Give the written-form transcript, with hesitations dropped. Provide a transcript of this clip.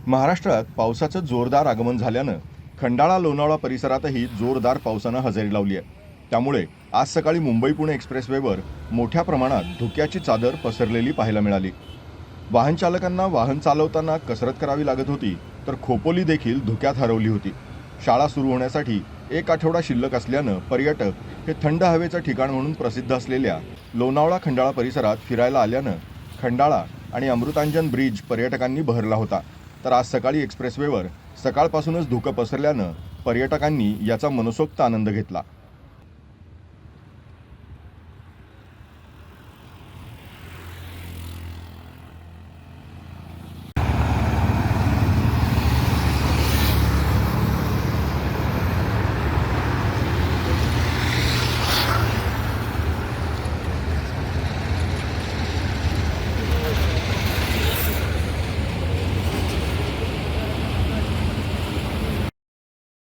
महाराष्ट्रात पावसाचं जोरदार आगमन झाल्यानं खंडाळा लोणावळा परिसरातही जोरदार पावसानं हजेरी लावली आहे. त्यामुळे आज सकाळी मुंबई पुणे एक्सप्रेसवेवर मोठ्या प्रमाणात धुक्याची चादर पसरलेली पाहायला मिळाली. वाहन चालकांना वाहन चालवताना कसरत करावी लागत होती, तर खोपोली देखील धुक्यात हरवली होती. शाळा सुरू होण्यासाठी एक आठवडा शिल्लक असल्यानं पर्यटक हे थंड हवेचं ठिकाण म्हणून प्रसिद्ध असलेल्या लोणावळा खंडाळा परिसरात फिरायला आल्यानं खंडाळा आणि अमृतांजन ब्रिज पर्यटकांनी बहरला होता. तर आज सकाळी एक्सप्रेसवेवर सकाळपासूनच धुकं पसरल्यानं पर्यटकांनी याचा मनसोक्त आनंद घेतला.